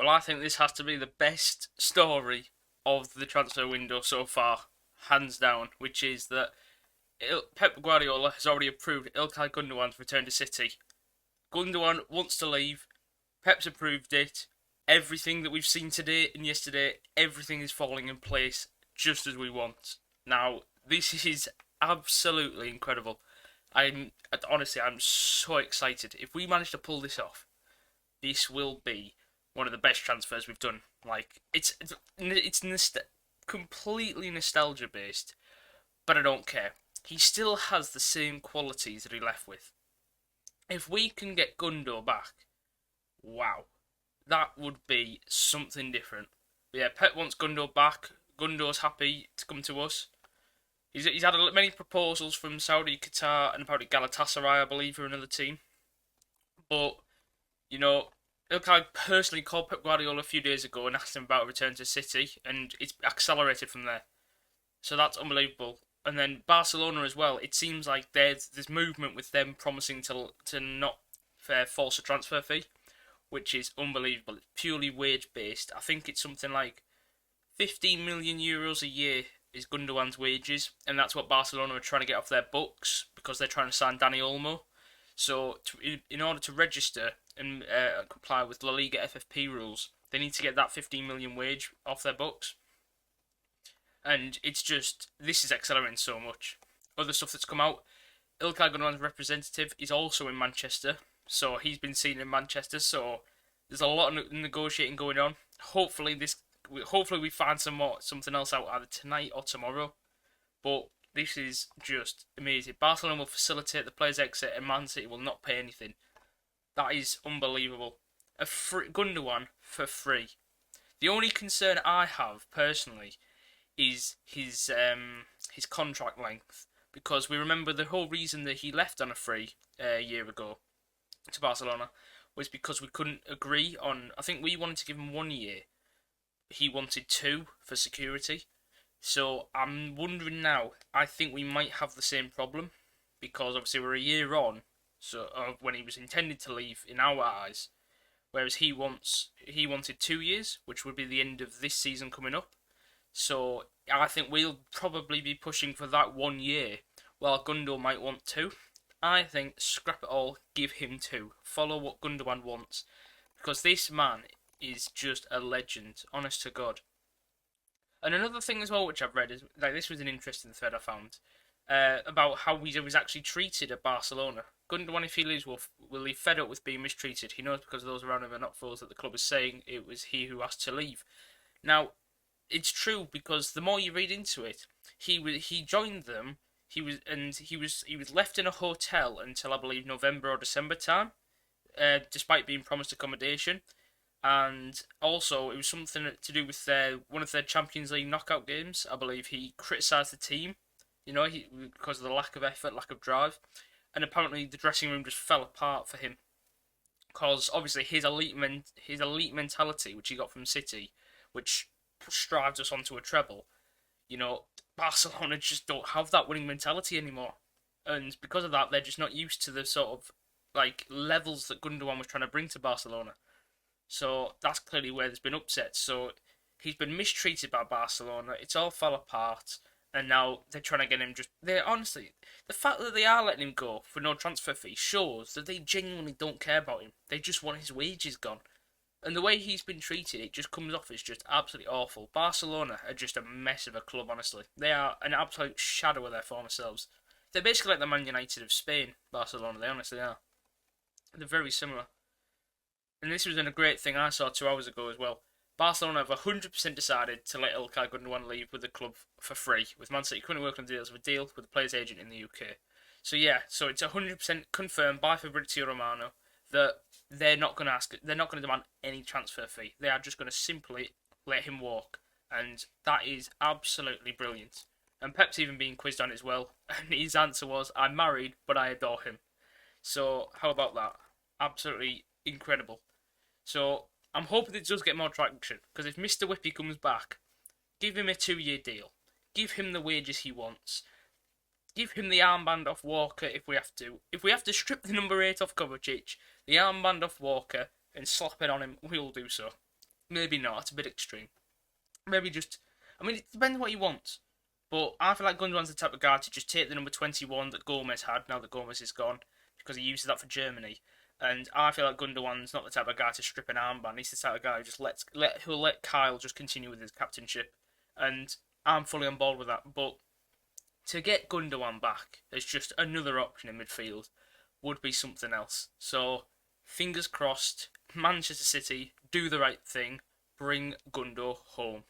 Well, I think this has to be the best story of the transfer window so far, hands down, which is that Pep Guardiola has already approved Ilkay Gundogan's return to City. Gundogan wants to leave. Pep's approved it. Everything that we've seen today and yesterday, everything is falling in place just as we want. Now, this is absolutely incredible. I'm honestly, I'm so excited. If we manage to pull this off, this will be one of the best transfers we've done. Like it's completely nostalgia based, but I don't care. He still has the same qualities that he left with. If we can get Gundo back, wow, that would be something different. But yeah, Pep wants Gundo back. Gundo's happy to come to us. He's had many proposals from Saudi, Qatar, and apparently Galatasaray, I believe, or another team. But you know, look, I personally called Pep Guardiola a few days ago and asked him about a return to City, and it's accelerated from there. So that's unbelievable. And then Barcelona as well. It seems like there's movement with them promising to not force a transfer fee, which is unbelievable. It's purely wage based. I think it's something like 15 million euros a year is Gundogan's wages, and that's what Barcelona are trying to get off their books because they're trying to sign Dani Olmo. So in order to register and comply with La Liga FFP rules, they need to get that 15 million wage off their books. And it's just, this is accelerating so much. Other stuff that's come out, Ilkay Gundogan's representative is also in Manchester, so he's been seen in Manchester. So there's a lot of negotiating going on. Hopefully we find something else out either tonight or tomorrow. But this is just amazing. Barcelona will facilitate the player's exit, and Man City will not pay anything. That is unbelievable. A free Gundogan for free. The only concern I have personally is his contract length, because we remember the whole reason that he left on a free a year ago to Barcelona was because we couldn't agree on. I think we wanted to give him 1 year. He wanted 2 for security. So I'm wondering now. I think we might have the same problem because obviously we're a year on. So when he was intended to leave in our eyes, whereas he wanted 2 years, which would be the end of this season coming up. So I think we'll probably be pushing for that 1 year, while Gundo might want 2. I think scrap it all, give him 2. Follow what Gundogan wants, because this man is just a legend, honest to God. And another thing as well, which I've read, is like this was an interesting thread I found about how he was actually treated at Barcelona. Gundogan, if he leaves, will leave fed up with being mistreated. He knows because those around him are not fools that the club is saying it was he who asked to leave. Now, it's true because the more you read into it, he joined them. He was left in a hotel until I believe November or December time, despite being promised accommodation. And also, it was something to do with one of their Champions League knockout games. I believe he criticised the team, because of the lack of effort, lack of drive, and apparently the dressing room just fell apart for him. Because obviously his elite mentality, which he got from City, which strives us onto a treble, Barcelona just don't have that winning mentality anymore, and because of that, they're just not used to the sort of like levels that Gundogan was trying to bring to Barcelona. So that's clearly where there's been upsets. So he's been mistreated by Barcelona. It's all fell apart, and now they're trying to get him. Honestly, the fact that they are letting him go for no transfer fee shows that they genuinely don't care about him. They just want his wages gone. And the way he's been treated, it just comes off as just absolutely awful. Barcelona are just a mess of a club, honestly. They are an absolute shadow of their former selves. They're basically like the Man United of Spain, Barcelona. They honestly are. They're very similar. And this was a great thing I saw 2 hours ago as well. Barcelona have 100% decided to let Ilkay Gundogan leave with the club for free, with Man City currently working on deals of a deal with the player's agent in the UK. So it's 100% confirmed by Fabrizio Romano that they're not going to demand any transfer fee. They are just going to simply let him walk, and that is absolutely brilliant. And Pep's even being quizzed on it as well, and his answer was, "I'm married, but I adore him." So how about that? Absolutely incredible. So I'm hoping it does get more traction, because if Mr Whippy comes back, give him a 2-year deal, give him the wages he wants. Give him the armband off Walker if we have to. If we have to strip the number 8 off Kovacic, the armband off Walker and slap it on him, we'll do so. Maybe not. It's a bit extreme. Maybe just. I mean, it depends what you want. But I feel like Gundogan's the type of guy to just take the number 21 that Gomez had, now that Gomez is gone, because he uses that for Germany. And I feel like Gundogan's not the type of guy to strip an armband. He's the type of guy who just who'll let Kyle just continue with his captainship. And I'm fully on board with that. But to get Gundogan back as just another option in midfield would be something else. So fingers crossed, Manchester City do the right thing, bring Gundo home.